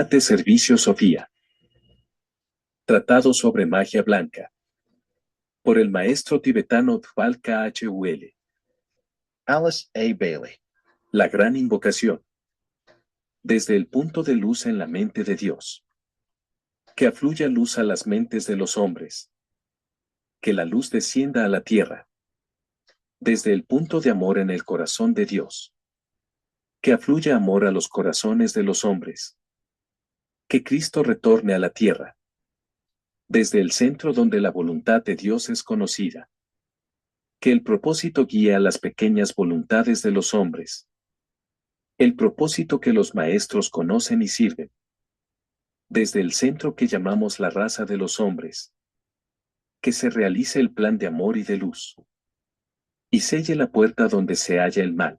de Servicio Sofía. Tratado sobre magia blanca. Por el maestro tibetano Dhval Khul. Alice A. Bailey. La gran invocación. Desde el punto de luz en la mente de Dios. Que afluya luz a las mentes de los hombres. Que la luz descienda a la tierra. Desde el punto de amor en el corazón de Dios. Que afluya amor a los corazones de los hombres. Que Cristo retorne a la tierra. Desde el centro donde la voluntad de Dios es conocida. Que el propósito guíe a las pequeñas voluntades de los hombres. El propósito que los maestros conocen y sirven. Desde el centro que llamamos la raza de los hombres. Que se realice el plan de amor y de luz. Y selle la puerta donde se halla el mal.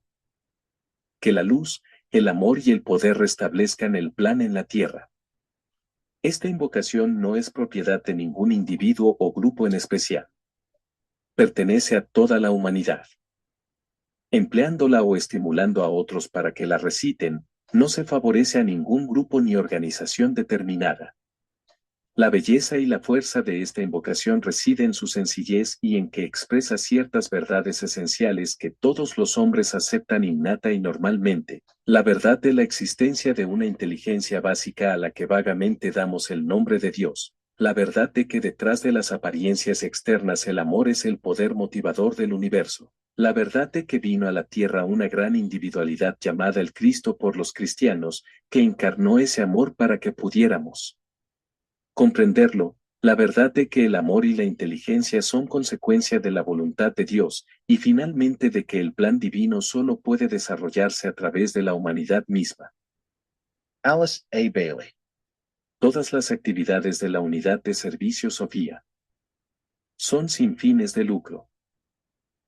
Que la luz, el amor y el poder restablezcan el plan en la tierra. Esta invocación no es propiedad de ningún individuo o grupo en especial. Pertenece a toda la humanidad. Empleándola o estimulando a otros para que la reciten, no se favorece a ningún grupo ni organización determinada. La belleza y la fuerza de esta invocación reside en su sencillez y en que expresa ciertas verdades esenciales que todos los hombres aceptan innata y normalmente. La verdad de la existencia de una inteligencia básica a la que vagamente damos el nombre de Dios. La verdad de que detrás de las apariencias externas el amor es el poder motivador del universo. La verdad de que vino a la tierra una gran individualidad llamada el Cristo por los cristianos, que encarnó ese amor para que pudiéramos comprenderlo, la verdad de que el amor y la inteligencia son consecuencia de la voluntad de Dios, y finalmente de que el plan divino solo puede desarrollarse a través de la humanidad misma. Alice A. Bailey. Todas las actividades de la Unidad de Servicio Sofía son sin fines de lucro.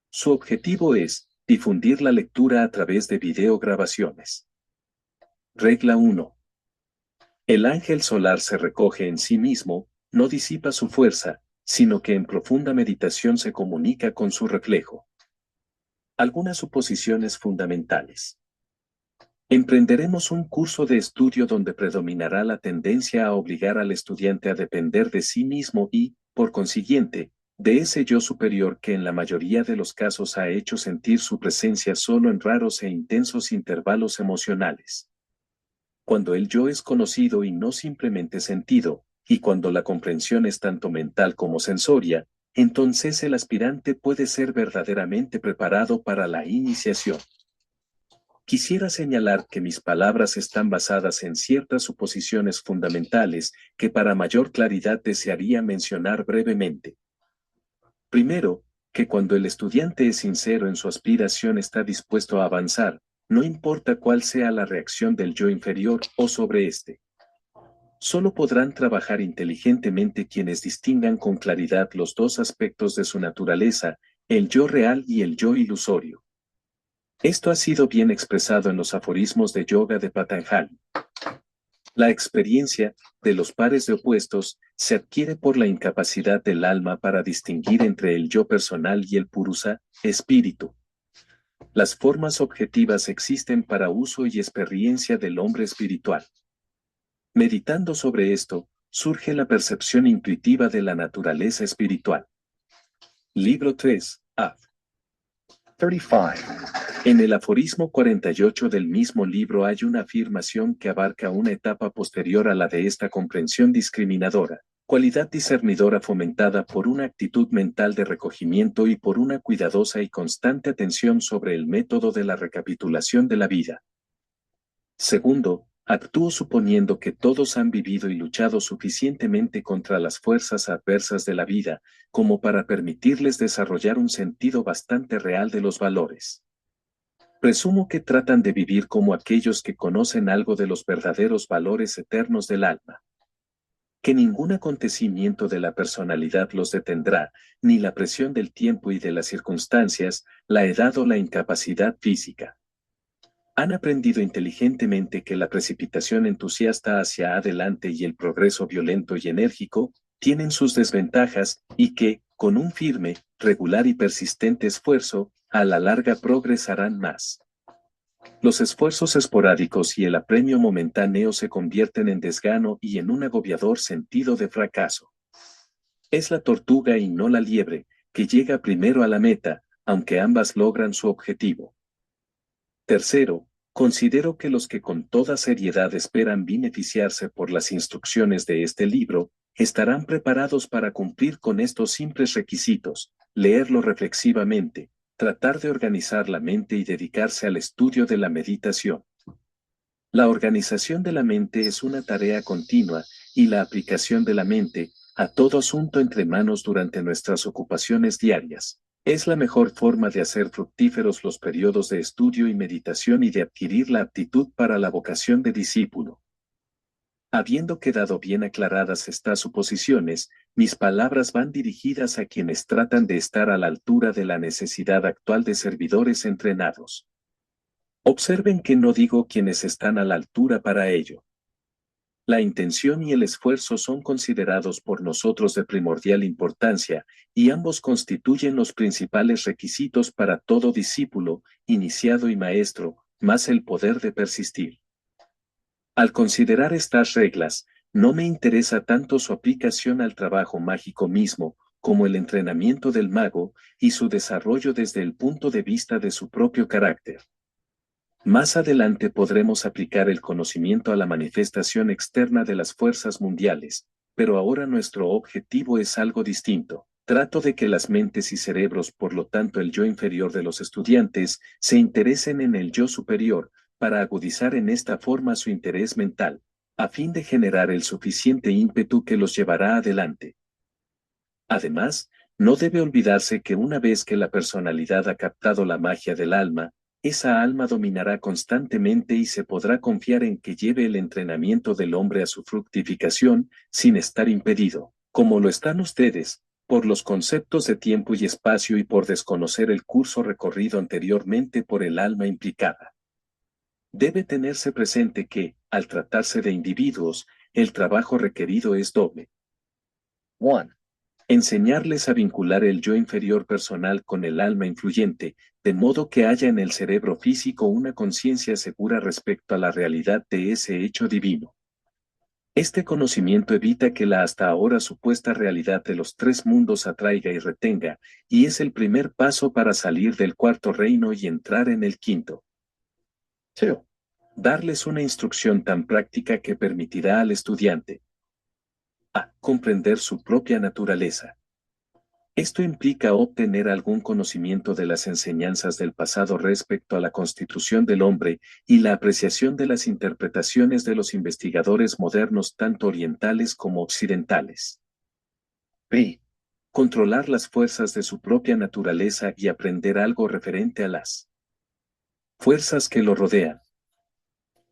Su objetivo es difundir la lectura a través de videograbaciones. Regla 1. El ángel solar se recoge en sí mismo, no disipa su fuerza, sino que en profunda meditación se comunica con su reflejo. Algunas suposiciones fundamentales. Emprenderemos un curso de estudio donde predominará la tendencia a obligar al estudiante a depender de sí mismo y, por consiguiente, de ese yo superior que en la mayoría de los casos ha hecho sentir su presencia solo en raros e intensos intervalos emocionales. Cuando el yo es conocido y no simplemente sentido, y cuando la comprensión es tanto mental como sensoria, entonces el aspirante puede ser verdaderamente preparado para la iniciación. Quisiera señalar que mis palabras están basadas en ciertas suposiciones fundamentales que para mayor claridad desearía mencionar brevemente. Primero, que cuando el estudiante es sincero en su aspiración está dispuesto a avanzar, no importa cuál sea la reacción del yo inferior o sobre éste. Solo podrán trabajar inteligentemente quienes distingan con claridad los dos aspectos de su naturaleza, el yo real y el yo ilusorio. Esto ha sido bien expresado en los aforismos de yoga de Patanjali. La experiencia de los pares de opuestos se adquiere por la incapacidad del alma para distinguir entre el yo personal y el purusa, espíritu. Las formas objetivas existen para uso y experiencia del hombre espiritual. Meditando sobre esto, surge la percepción intuitiva de la naturaleza espiritual. Libro 3, Av. 35. En el aforismo 48 del mismo libro hay una afirmación que abarca una etapa posterior a la de esta comprensión discriminadora, cualidad discernidora fomentada por una actitud mental de recogimiento y por una cuidadosa y constante atención sobre el método de la recapitulación de la vida. Segundo, actúo suponiendo que todos han vivido y luchado suficientemente contra las fuerzas adversas de la vida, como para permitirles desarrollar un sentido bastante real de los valores. Presumo que tratan de vivir como aquellos que conocen algo de los verdaderos valores eternos del alma. Que ningún acontecimiento de la personalidad los detendrá, ni la presión del tiempo y de las circunstancias, la edad o la incapacidad física. Han aprendido inteligentemente que la precipitación entusiasta hacia adelante y el progreso violento y enérgico tienen sus desventajas y que, con un firme, regular y persistente esfuerzo, a la larga progresarán más. Los esfuerzos esporádicos y el apremio momentáneo se convierten en desgano y en un agobiador sentido de fracaso. Es la tortuga y no la liebre, que llega primero a la meta, aunque ambas logran su objetivo. Tercero, considero que los que con toda seriedad esperan beneficiarse por las instrucciones de este libro, estarán preparados para cumplir con estos simples requisitos: leerlo reflexivamente, tratar de organizar la mente y dedicarse al estudio de la meditación. La organización de la mente es una tarea continua, y la aplicación de la mente a todo asunto entre manos durante nuestras ocupaciones diarias es la mejor forma de hacer fructíferos los periodos de estudio y meditación y de adquirir la aptitud para la vocación de discípulo. Habiendo quedado bien aclaradas estas suposiciones, mis palabras van dirigidas a quienes tratan de estar a la altura de la necesidad actual de servidores entrenados. Observen que no digo quienes están a la altura para ello. La intención y el esfuerzo son considerados por nosotros de primordial importancia, y ambos constituyen los principales requisitos para todo discípulo, iniciado y maestro, más el poder de persistir. Al considerar estas reglas, no me interesa tanto su aplicación al trabajo mágico mismo, como el entrenamiento del mago, y su desarrollo desde el punto de vista de su propio carácter. Más adelante podremos aplicar el conocimiento a la manifestación externa de las fuerzas mundiales, pero ahora nuestro objetivo es algo distinto. Trato de que las mentes y cerebros, por lo tanto el yo inferior de los estudiantes, se interesen en el yo superior, para agudizar en esta forma su interés mental, a fin de generar el suficiente ímpetu que los llevará adelante. Además, no debe olvidarse que una vez que la personalidad ha captado la magia del alma, esa alma dominará constantemente y se podrá confiar en que lleve el entrenamiento del hombre a su fructificación, sin estar impedido, como lo están ustedes, por los conceptos de tiempo y espacio y por desconocer el curso recorrido anteriormente por el alma implicada. Debe tenerse presente que, al tratarse de individuos, el trabajo requerido es doble. 1. Enseñarles a vincular el yo inferior personal con el alma influyente, de modo que haya en el cerebro físico una conciencia segura respecto a la realidad de ese hecho divino. Este conocimiento evita que la hasta ahora supuesta realidad de los tres mundos atraiga y retenga, y es el primer paso para salir del cuarto reino y entrar en el quinto. 2. Darles una instrucción tan práctica que permitirá al estudiante a comprender su propia naturaleza. Esto implica obtener algún conocimiento de las enseñanzas del pasado respecto a la constitución del hombre y la apreciación de las interpretaciones de los investigadores modernos tanto orientales como occidentales. B. Controlar las fuerzas de su propia naturaleza y aprender algo referente a las fuerzas que lo rodean.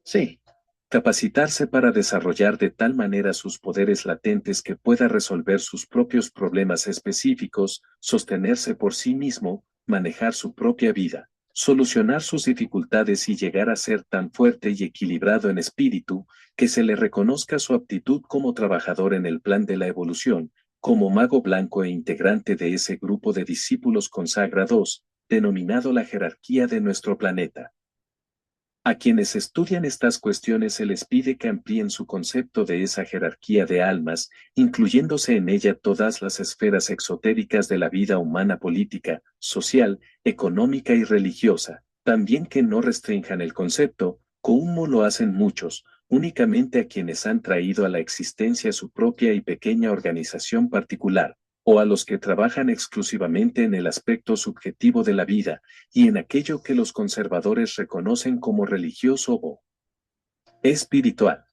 C. Capacitarse para desarrollar de tal manera sus poderes latentes que pueda resolver sus propios problemas específicos, sostenerse por sí mismo, manejar su propia vida, solucionar sus dificultades y llegar a ser tan fuerte y equilibrado en espíritu, que se le reconozca su aptitud como trabajador en el plan de la evolución, como mago blanco e integrante de ese grupo de discípulos consagrados, denominado la jerarquía de nuestro planeta. A quienes estudian estas cuestiones se les pide que amplíen su concepto de esa jerarquía de almas, incluyéndose en ella todas las esferas exotéricas de la vida humana política, social, económica y religiosa. También que no restrinjan el concepto, como lo hacen muchos, únicamente a quienes han traído a la existencia su propia y pequeña organización particular, o a los que trabajan exclusivamente en el aspecto subjetivo de la vida, y en aquello que los conservadores reconocen como religioso o espiritual.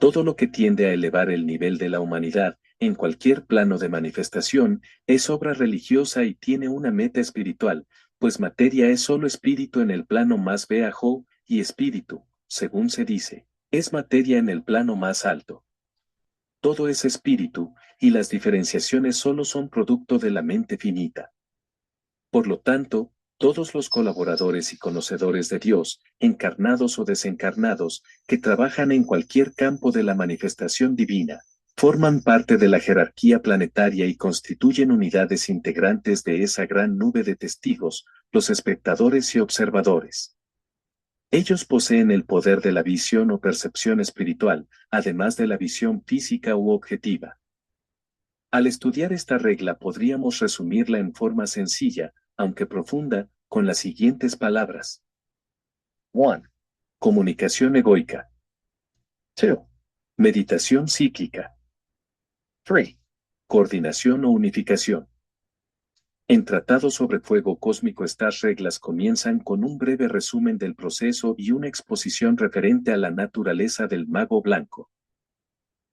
Todo lo que tiende a elevar el nivel de la humanidad, en cualquier plano de manifestación, es obra religiosa y tiene una meta espiritual, pues materia es solo espíritu en el plano más bajo, y espíritu, según se dice, es materia en el plano más alto. Todo es espíritu, y las diferenciaciones solo son producto de la mente finita. Por lo tanto, todos los colaboradores y conocedores de Dios, encarnados o desencarnados, que trabajan en cualquier campo de la manifestación divina, forman parte de la jerarquía planetaria y constituyen unidades integrantes de esa gran nube de testigos, los espectadores y observadores. Ellos poseen el poder de la visión o percepción espiritual, además de la visión física u objetiva. Al estudiar esta regla podríamos resumirla en forma sencilla, aunque profunda, con las siguientes palabras. 1, Comunicación egoica. 2, Meditación cíclica. 3, Coordinación o unificación. En Tratado sobre Fuego Cósmico estas reglas comienzan con un breve resumen del proceso y una exposición referente a la naturaleza del mago blanco.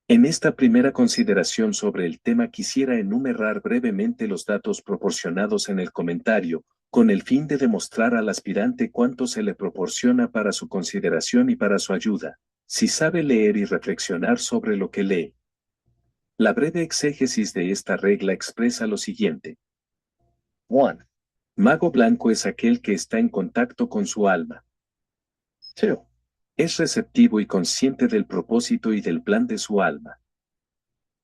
En esta primera consideración sobre el tema quisiera enumerar brevemente los datos proporcionados en el comentario, con el fin de demostrar al aspirante cuánto se le proporciona para su consideración y para su ayuda, si sabe leer y reflexionar sobre lo que lee. La breve exégesis de esta regla expresa lo siguiente. 1, Mago blanco es aquel que está en contacto con su alma. 2, Es receptivo y consciente del propósito y del plan de su alma.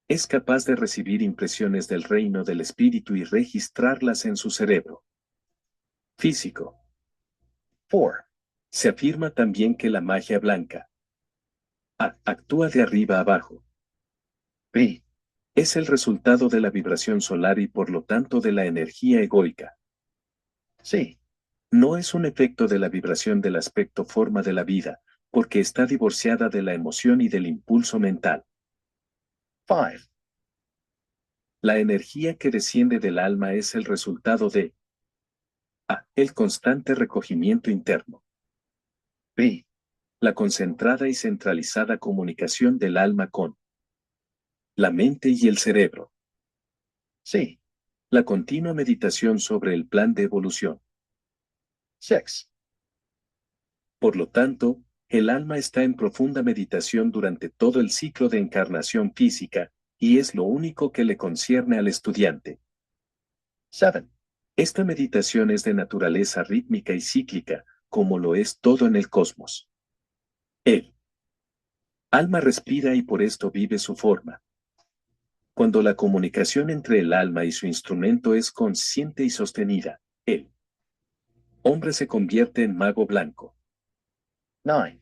Es capaz de recibir impresiones del reino del espíritu y registrarlas en su cerebro físico. 4, Se afirma también que la magia blanca actúa de arriba abajo. B, Es el resultado de la vibración solar y por lo tanto de la energía egoica. C, No es un efecto de la vibración del aspecto forma de la vida, porque está divorciada de la emoción y del impulso mental. 5, La energía que desciende del alma es el resultado de el constante recogimiento interno. B, La concentrada y centralizada comunicación del alma con la mente y el cerebro. C, La continua meditación sobre el plan de evolución. 6, Por lo tanto, el alma está en profunda meditación durante todo el ciclo de encarnación física, y es lo único que le concierne al estudiante. 7, Esta meditación es de naturaleza rítmica y cíclica, como lo es todo en el cosmos. El alma respira y por esto vive su forma. Cuando la comunicación entre el alma y su instrumento es consciente y sostenida, el hombre se convierte en mago blanco. 9,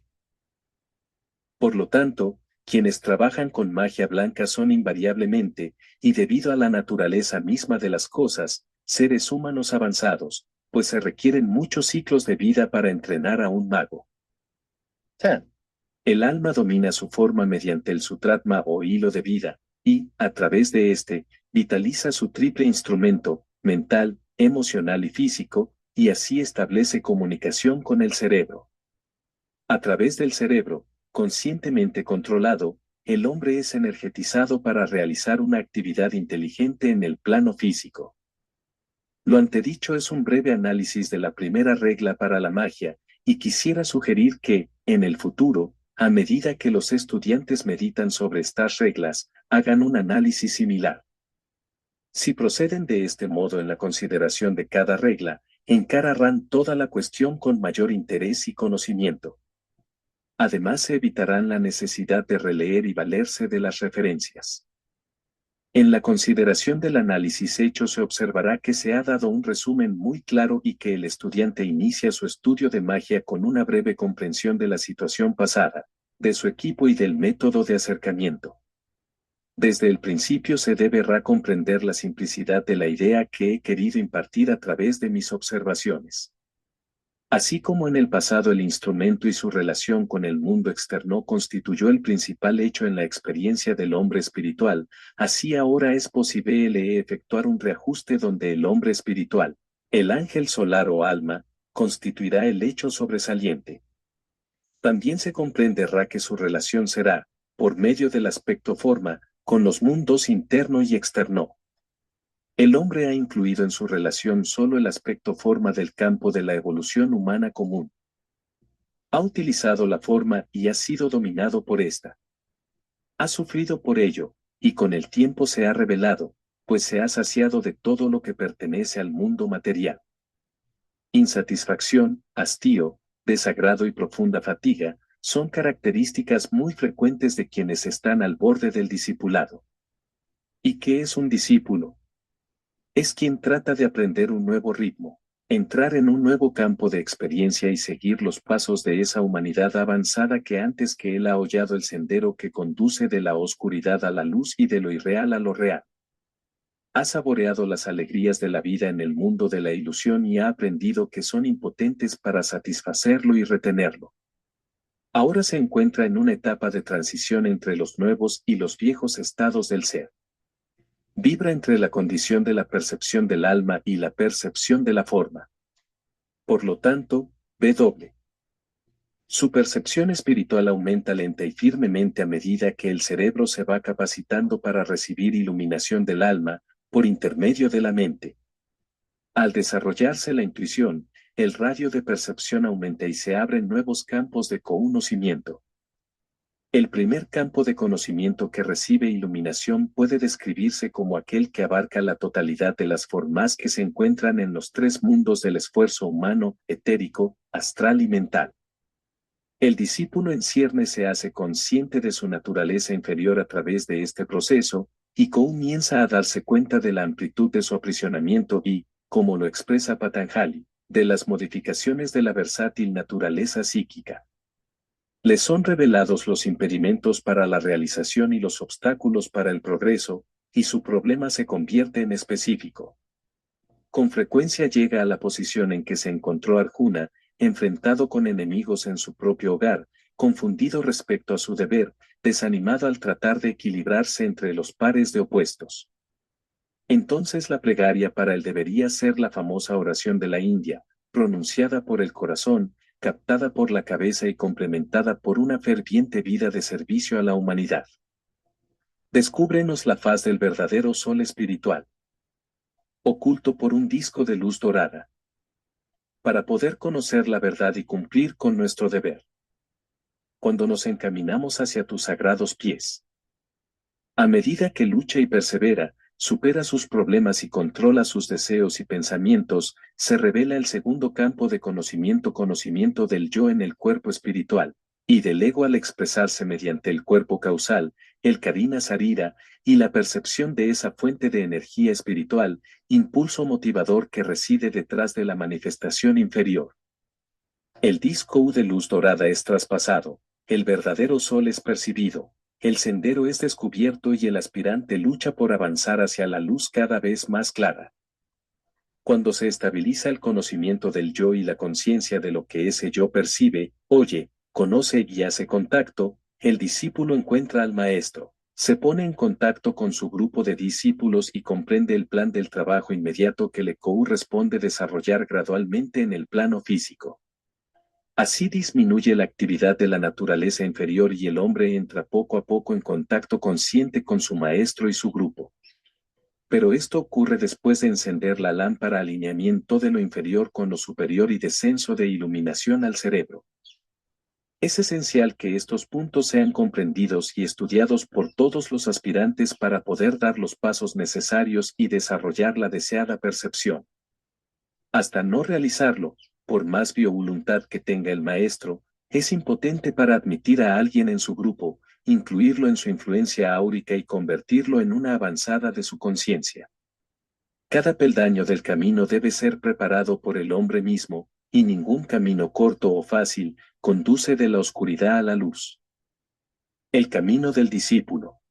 Por lo tanto, quienes trabajan con magia blanca son invariablemente, y debido a la naturaleza misma de las cosas, seres humanos avanzados, pues se requieren muchos ciclos de vida para entrenar a un mago. 10, El alma domina su forma mediante el sutratma o hilo de vida, y, a través de este, vitaliza su triple instrumento, mental, emocional y físico, y así establece comunicación con el cerebro. A través del cerebro, conscientemente controlado, el hombre es energetizado para realizar una actividad inteligente en el plano físico. Lo antedicho es un breve análisis de la primera regla para la magia, y quisiera sugerir que, en el futuro, a medida que los estudiantes meditan sobre estas reglas, hagan un análisis similar. Si proceden de este modo en la consideración de cada regla, encararán toda la cuestión con mayor interés y conocimiento. Además se evitarán la necesidad de releer y valerse de las referencias. En la consideración del análisis hecho se observará que se ha dado un resumen muy claro y que el estudiante inicia su estudio de magia con una breve comprensión de la situación pasada, de su equipo y del método de acercamiento. Desde el principio se deberá comprender la simplicidad de la idea que he querido impartir a través de mis observaciones. Así como en el pasado el instrumento y su relación con el mundo externo constituyó el principal hecho en la experiencia del hombre espiritual, así ahora es posible efectuar un reajuste donde el hombre espiritual, el ángel solar o alma, constituirá el hecho sobresaliente. También se comprenderá que su relación será, por medio del aspecto forma, con los mundos interno y externo. El hombre ha incluido en su relación solo el aspecto forma del campo de la evolución humana común. Ha utilizado la forma y ha sido dominado por esta. Ha sufrido por ello, y con el tiempo se ha revelado, pues se ha saciado de todo lo que pertenece al mundo material. Insatisfacción, hastío, desagrado y profunda fatiga son características muy frecuentes de quienes están al borde del discipulado. ¿Y qué es un discípulo? Es quien trata de aprender un nuevo ritmo, Entrar en un nuevo campo de experiencia y seguir los pasos de esa humanidad avanzada que antes que él ha hollado el sendero que conduce de la oscuridad a la luz y de lo irreal a lo real. Ha saboreado las alegrías de la vida en el mundo de la ilusión y ha aprendido que son impotentes para satisfacerlo y retenerlo. Ahora se encuentra en una etapa de transición entre los nuevos y los viejos estados del ser. Vibra entre la condición de la percepción del alma y la percepción de la forma. Por lo tanto, ve doble. Su percepción espiritual aumenta lenta y firmemente a medida que el cerebro se va capacitando para recibir iluminación del alma, por intermedio de la mente. Al desarrollarse la intuición, el radio de percepción aumenta y se abren nuevos campos de conocimiento. El primer campo de conocimiento que recibe iluminación puede describirse como aquel que abarca la totalidad de las formas que se encuentran en los tres mundos del esfuerzo humano, etérico, astral y mental. El discípulo en cierne se hace consciente de su naturaleza inferior a través de este proceso, y comienza a darse cuenta de la amplitud de su aprisionamiento y, como lo expresa Patanjali, de las modificaciones de la versátil naturaleza psíquica. Les son revelados los impedimentos para la realización y los obstáculos para el progreso, y su problema se convierte en específico. Con frecuencia llega a la posición en que se encontró Arjuna, enfrentado con enemigos en su propio hogar, confundido respecto a su deber, desanimado al tratar de equilibrarse entre los pares de opuestos. Entonces la plegaria para él debería ser la famosa oración de la India, pronunciada por el corazón, captada por la cabeza y complementada por una ferviente vida de servicio a la humanidad. Descúbrenos la faz del verdadero sol espiritual, oculto por un disco de luz dorada, para poder conocer la verdad y cumplir con nuestro deber. Cuando nos encaminamos hacia tus sagrados pies. A medida que lucha y persevera, supera sus problemas y controla sus deseos y pensamientos, se revela el segundo campo de conocimiento del yo en el cuerpo espiritual, y del ego al expresarse mediante el cuerpo causal, el Karina Sarira, y la percepción de esa fuente de energía espiritual, impulso motivador que reside detrás de la manifestación inferior. El disco U de luz dorada es traspasado, el verdadero sol es percibido, el sendero es descubierto y el aspirante lucha por avanzar hacia la luz cada vez más clara. Cuando se estabiliza el conocimiento del yo y la conciencia de lo que ese yo percibe, oye, conoce y hace contacto, el discípulo encuentra al maestro, se pone en contacto con su grupo de discípulos y comprende el plan del trabajo inmediato que le corresponde desarrollar gradualmente en el plano físico. Así disminuye la actividad de la naturaleza inferior y el hombre entra poco a poco en contacto consciente con su maestro y su grupo. Pero esto ocurre después de encender la lámpara alineamiento de lo inferior con lo superior y descenso de iluminación al cerebro. Es esencial que estos puntos sean comprendidos y estudiados por todos los aspirantes para poder dar los pasos necesarios y desarrollar la deseada percepción. Hasta no realizarlo, por más voluntad que tenga el maestro, es impotente para admitir a alguien en su grupo, incluirlo en su influencia áurica y convertirlo en una avanzada de su conciencia. Cada peldaño del camino debe ser preparado por el hombre mismo, y ningún camino corto o fácil conduce de la oscuridad a la luz. El camino del discípulo.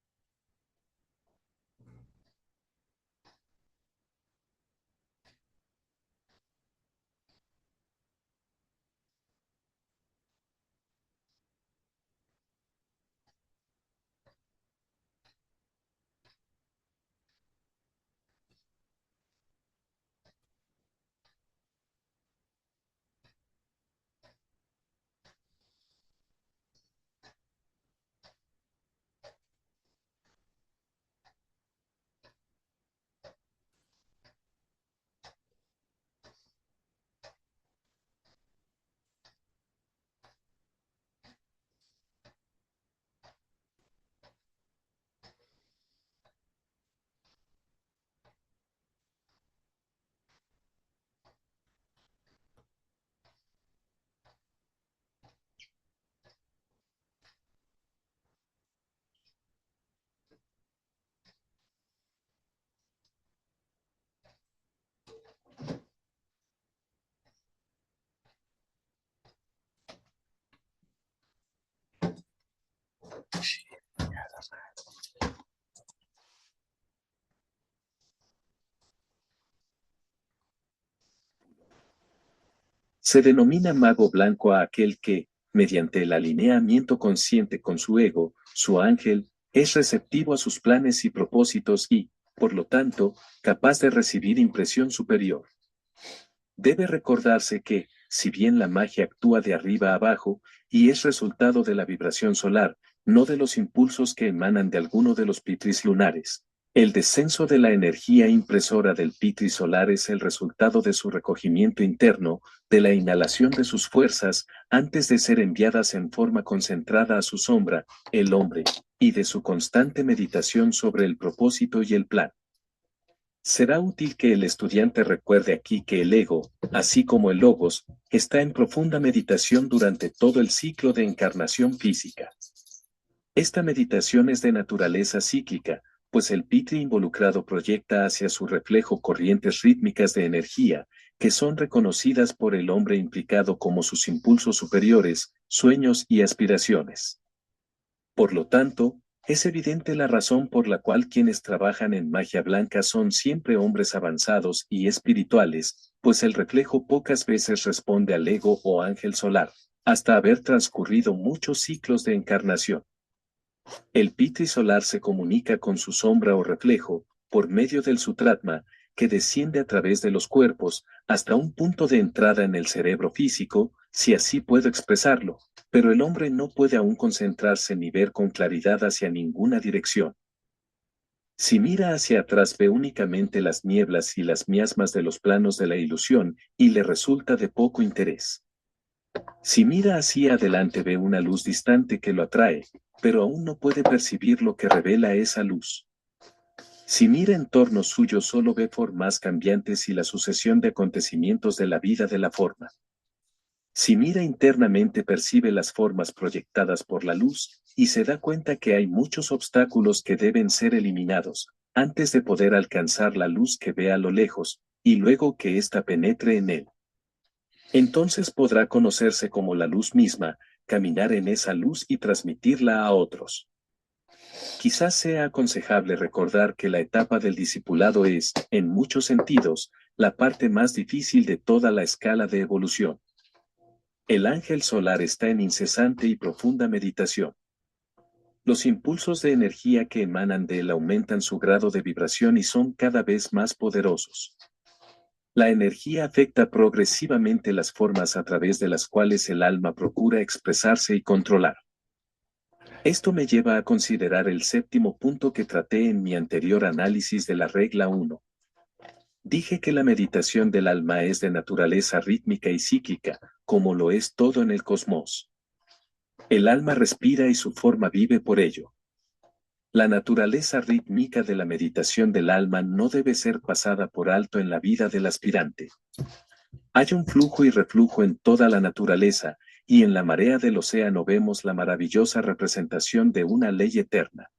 Se denomina mago blanco a aquel que, mediante el alineamiento consciente con su ego, su ángel, es receptivo a sus planes y propósitos y, por lo tanto, capaz de recibir impresión superior. Debe recordarse que, si bien la magia actúa de arriba a abajo, y es resultado de la vibración solar, no de los impulsos que emanan de alguno de los pitris lunares. El descenso de la energía impresora del pitri solar es el resultado de su recogimiento interno, de la inhalación de sus fuerzas, antes de ser enviadas en forma concentrada a su sombra, el hombre, y de su constante meditación sobre el propósito y el plan. Será útil que el estudiante recuerde aquí que el ego, así como el logos, está en profunda meditación durante todo el ciclo de encarnación física. Esta meditación es de naturaleza cíclica, pues el pitri involucrado proyecta hacia su reflejo corrientes rítmicas de energía, que son reconocidas por el hombre implicado como sus impulsos superiores, sueños y aspiraciones. Por lo tanto, es evidente la razón por la cual quienes trabajan en magia blanca son siempre hombres avanzados y espirituales, pues el reflejo pocas veces responde al ego o ángel solar, hasta haber transcurrido muchos ciclos de encarnación. El pitri solar se comunica con su sombra o reflejo, por medio del sutratma, que desciende a través de los cuerpos, hasta un punto de entrada en el cerebro físico, si así puedo expresarlo, pero el hombre no puede aún concentrarse ni ver con claridad hacia ninguna dirección. Si mira hacia atrás ve únicamente las nieblas y las miasmas de los planos de la ilusión, y le resulta de poco interés. Si mira hacia adelante ve una luz distante que lo atrae, pero aún no puede percibir lo que revela esa luz. Si mira en torno suyo solo ve formas cambiantes y la sucesión de acontecimientos de la vida de la forma. Si mira internamente percibe las formas proyectadas por la luz, y se da cuenta que hay muchos obstáculos que deben ser eliminados, antes de poder alcanzar la luz que ve a lo lejos, y luego que ésta penetre en él. Entonces podrá conocerse como la luz misma, caminar en esa luz y transmitirla a otros. Quizás sea aconsejable recordar que la etapa del discipulado es, en muchos sentidos, la parte más difícil de toda la escala de evolución. El ángel solar está en incesante y profunda meditación. Los impulsos de energía que emanan de él aumentan su grado de vibración y son cada vez más poderosos. La energía afecta progresivamente las formas a través de las cuales el alma procura expresarse y controlar. Esto me lleva a considerar el séptimo punto que traté en mi anterior análisis de la regla 1. Dije que la meditación del alma es de naturaleza rítmica y cíclica, como lo es todo en el cosmos. El alma respira y su forma vive por ello. La naturaleza rítmica de la meditación del alma no debe ser pasada por alto en la vida del aspirante. Hay un flujo y reflujo en toda la naturaleza, y en la marea del océano vemos la maravillosa representación de una ley eterna.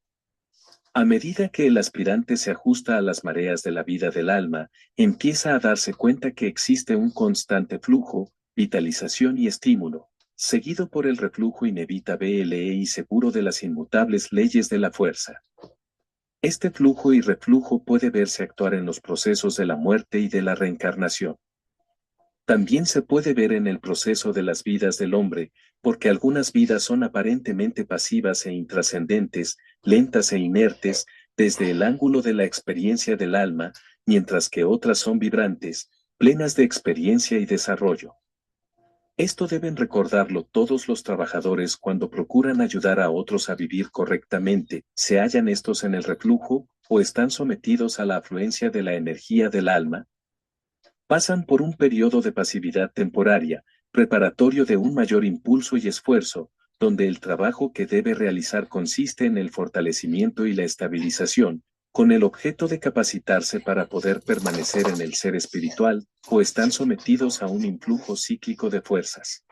A medida que el aspirante se ajusta a las mareas de la vida del alma, empieza a darse cuenta que existe un constante flujo, vitalización y estímulo, seguido por el reflujo inevitable y seguro de las inmutables leyes de la fuerza. Este flujo y reflujo puede verse actuar en los procesos de la muerte y de la reencarnación. También se puede ver en el proceso de las vidas del hombre, porque algunas vidas son aparentemente pasivas e intrascendentes, lentas e inertes, desde el ángulo de la experiencia del alma, mientras que otras son vibrantes, plenas de experiencia y desarrollo. Esto deben recordarlo todos los trabajadores cuando procuran ayudar a otros a vivir correctamente, se hallan estos en el reflujo, o están sometidos a la afluencia de la energía del alma. Pasan por un periodo de pasividad temporaria, preparatorio de un mayor impulso y esfuerzo, donde el trabajo que debe realizar consiste en el fortalecimiento y la estabilización, con el objeto de capacitarse para poder permanecer en el ser espiritual, o están sometidos a un influjo cíclico de fuerzas.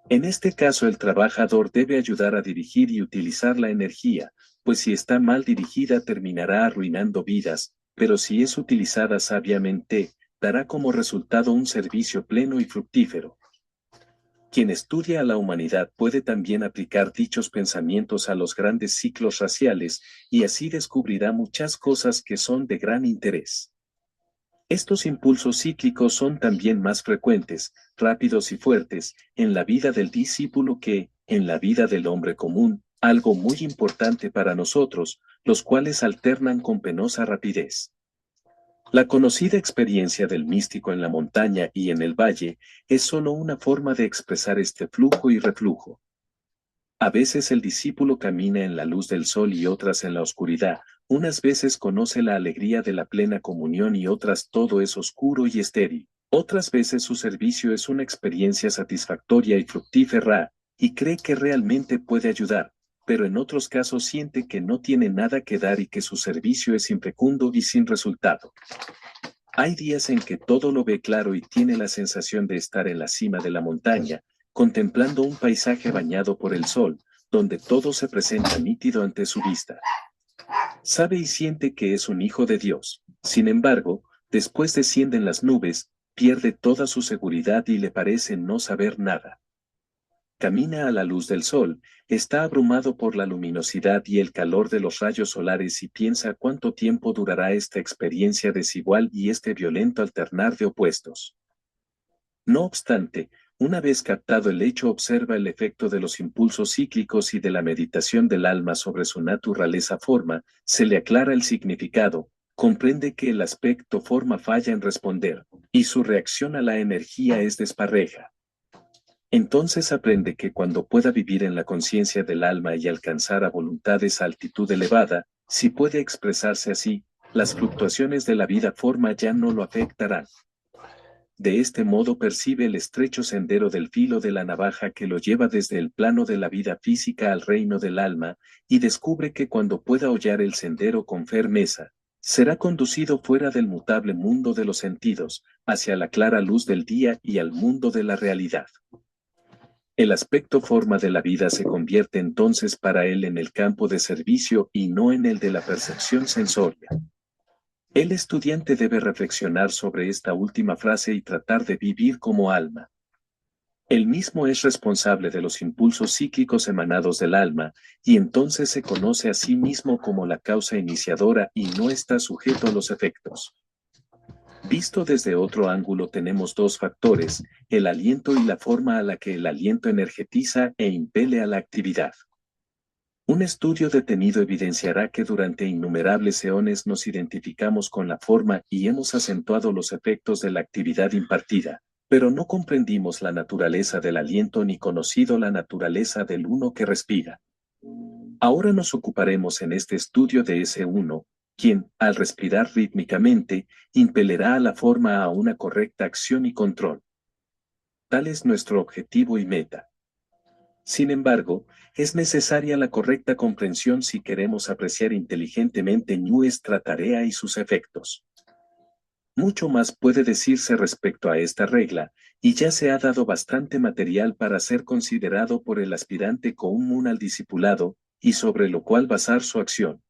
En este caso el trabajador debe ayudar a dirigir y utilizar la energía, pues si está mal dirigida terminará arruinando vidas, pero si es utilizada sabiamente, dará como resultado un servicio pleno y fructífero. Quien estudia a la humanidad puede también aplicar dichos pensamientos a los grandes ciclos raciales, y así descubrirá muchas cosas que son de gran interés. Estos impulsos cíclicos son también más frecuentes, rápidos y fuertes, en la vida del discípulo que, en la vida del hombre común, algo muy importante para nosotros, los cuales alternan con penosa rapidez. La conocida experiencia del místico en la montaña y en el valle es solo una forma de expresar este flujo y reflujo. A veces el discípulo camina en la luz del sol y otras en la oscuridad, unas veces conoce la alegría de la plena comunión y otras todo es oscuro y estéril. Otras veces su servicio es una experiencia satisfactoria y fructífera, y cree que realmente puede ayudar, pero en otros casos siente que no tiene nada que dar y que su servicio es infecundo y sin resultado. Hay días en que todo lo ve claro y tiene la sensación de estar en la cima de la montaña, contemplando un paisaje bañado por el sol, donde todo se presenta nítido ante su vista. Sabe y siente que es un hijo de Dios. Sin embargo, después descienden las nubes, pierde toda su seguridad y le parece no saber nada. Camina a la luz del sol, está abrumado por la luminosidad y el calor de los rayos solares y piensa cuánto tiempo durará esta experiencia desigual y este violento alternar de opuestos. No obstante, una vez captado el hecho observa el efecto de los impulsos cíclicos y de la meditación del alma sobre su naturaleza forma, se le aclara el significado, comprende que el aspecto forma falla en responder, y su reacción a la energía es desparreja. Entonces aprende que cuando pueda vivir en la conciencia del alma y alcanzar a voluntad esa altitud elevada, si puede expresarse así, las fluctuaciones de la vida forma ya no lo afectarán. De este modo percibe el estrecho sendero del filo de la navaja que lo lleva desde el plano de la vida física al reino del alma, y descubre que cuando pueda hollar el sendero con firmeza, será conducido fuera del mutable mundo de los sentidos, hacia la clara luz del día y al mundo de la realidad. El aspecto forma de la vida se convierte entonces para él en el campo de servicio y no en el de la percepción sensoria. El estudiante debe reflexionar sobre esta última frase y tratar de vivir como alma. Él mismo es responsable de los impulsos cíclicos emanados del alma, y entonces se conoce a sí mismo como la causa iniciadora y no está sujeto a los efectos. Visto desde otro ángulo tenemos dos factores, el aliento y la forma a la que el aliento energetiza e impele a la actividad. Un estudio detenido evidenciará que durante innumerables eones nos identificamos con la forma y hemos acentuado los efectos de la actividad impartida, pero no comprendimos la naturaleza del aliento ni conocido la naturaleza del uno que respira. Ahora nos ocuparemos en este estudio de ese uno, quien, al respirar rítmicamente, impelerá a la forma a una correcta acción y control. Tal es nuestro objetivo y meta. Sin embargo, es necesaria la correcta comprensión si queremos apreciar inteligentemente nuestra tarea y sus efectos. Mucho más puede decirse respecto a esta regla, y ya se ha dado bastante material para ser considerado por el aspirante común al discipulado, y sobre lo cual basar su acción.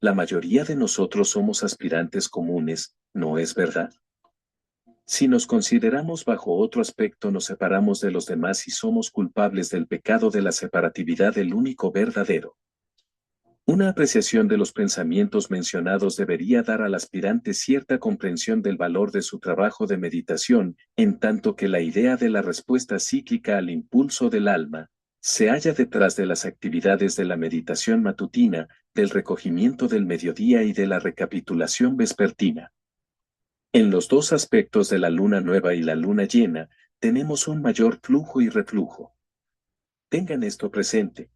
La mayoría de nosotros somos aspirantes comunes, ¿no es verdad? Si nos consideramos bajo otro aspecto nos separamos de los demás y somos culpables del pecado de la separatividad del único verdadero. Una apreciación de los pensamientos mencionados debería dar al aspirante cierta comprensión del valor de su trabajo de meditación, en tanto que la idea de la respuesta cíclica al impulso del alma se halla detrás de las actividades de la meditación matutina, del recogimiento del mediodía y de la recapitulación vespertina. En los dos aspectos de la luna nueva y la luna llena, tenemos un mayor flujo y reflujo. Tengan esto presente.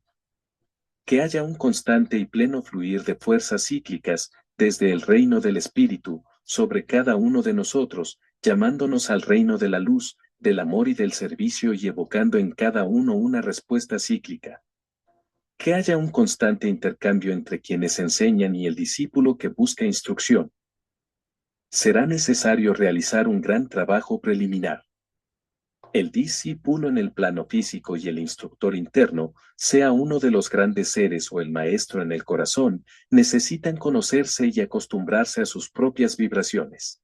Que haya un constante y pleno fluir de fuerzas cíclicas, desde el reino del espíritu, sobre cada uno de nosotros, llamándonos al reino de la luz, del amor y del servicio y evocando en cada uno una respuesta cíclica. Que haya un constante intercambio entre quienes enseñan y el discípulo que busca instrucción. Será necesario realizar un gran trabajo preliminar. El discípulo en el plano físico y el instructor interno, sea uno de los grandes seres o el maestro en el corazón, necesitan conocerse y acostumbrarse a sus propias vibraciones.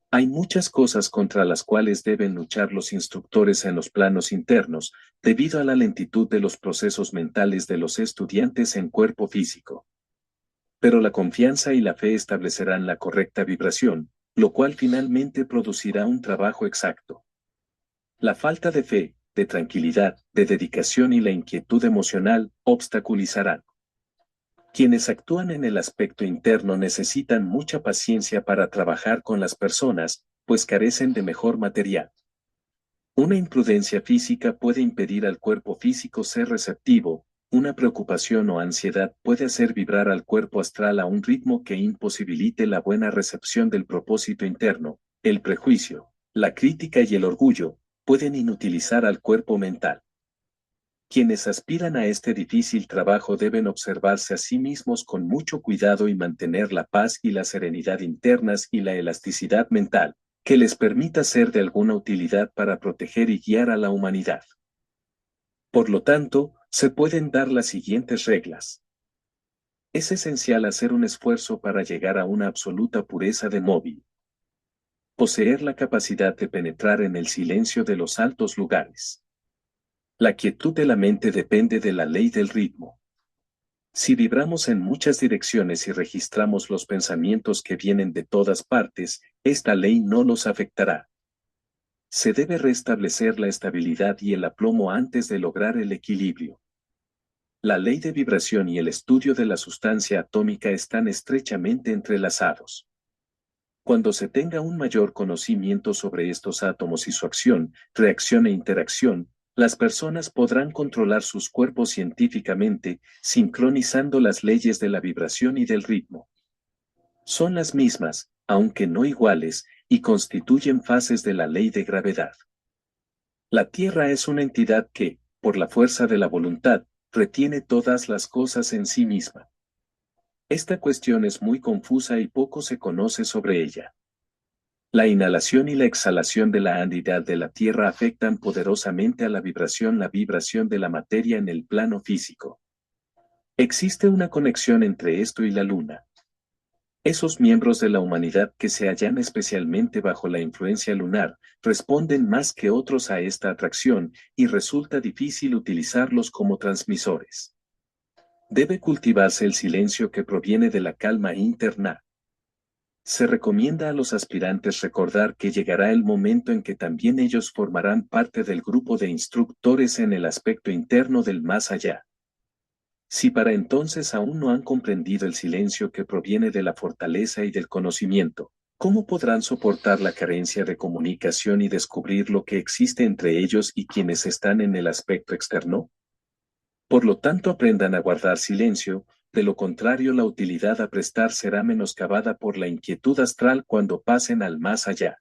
Hay muchas cosas contra las cuales deben luchar los instructores en los planos internos, debido a la lentitud de los procesos mentales de los estudiantes en cuerpo físico. Pero la confianza y la fe establecerán la correcta vibración, lo cual finalmente producirá un trabajo exacto. La falta de fe, de tranquilidad, de dedicación y la inquietud emocional obstaculizarán. Quienes actúan en el aspecto interno necesitan mucha paciencia para trabajar con las personas, pues carecen de mejor material. Una imprudencia física puede impedir al cuerpo físico ser receptivo, una preocupación o ansiedad puede hacer vibrar al cuerpo astral a un ritmo que imposibilite la buena recepción del propósito interno. El prejuicio, la crítica y el orgullo pueden inutilizar al cuerpo mental. Quienes aspiran a este difícil trabajo deben observarse a sí mismos con mucho cuidado y mantener la paz y la serenidad internas y la elasticidad mental, que les permita ser de alguna utilidad para proteger y guiar a la humanidad. Por lo tanto, se pueden dar las siguientes reglas. Es esencial hacer un esfuerzo para llegar a una absoluta pureza de móvil. Poseer la capacidad de penetrar en el silencio de los altos lugares. La quietud de la mente depende de la ley del ritmo. Si vibramos en muchas direcciones y registramos los pensamientos que vienen de todas partes, esta ley no los afectará. Se debe restablecer la estabilidad y el aplomo antes de lograr el equilibrio. La ley de vibración y el estudio de la sustancia atómica están estrechamente entrelazados. Cuando se tenga un mayor conocimiento sobre estos átomos y su acción, reacción e interacción, las personas podrán controlar sus cuerpos científicamente, sincronizando las leyes de la vibración y del ritmo. Son las mismas, aunque no iguales, y constituyen fases de la ley de gravedad. La Tierra es una entidad que, por la fuerza de la voluntad, retiene todas las cosas en sí misma. Esta cuestión es muy confusa y poco se conoce sobre ella. La inhalación y la exhalación de la entidad de la Tierra afectan poderosamente a la vibración de la materia en el plano físico. Existe una conexión entre esto y la Luna. Esos miembros de la humanidad que se hallan especialmente bajo la influencia lunar, responden más que otros a esta atracción, y resulta difícil utilizarlos como transmisores. Debe cultivarse el silencio que proviene de la calma interna. Se recomienda a los aspirantes recordar que llegará el momento en que también ellos formarán parte del grupo de instructores en el aspecto interno del más allá. Si para entonces aún no han comprendido el silencio que proviene de la fortaleza y del conocimiento, ¿cómo podrán soportar la carencia de comunicación y descubrir lo que existe entre ellos y quienes están en el aspecto externo? Por lo tanto, aprendan a guardar silencio, de lo contrario la utilidad a prestar será menoscabada por la inquietud astral cuando pasen al más allá.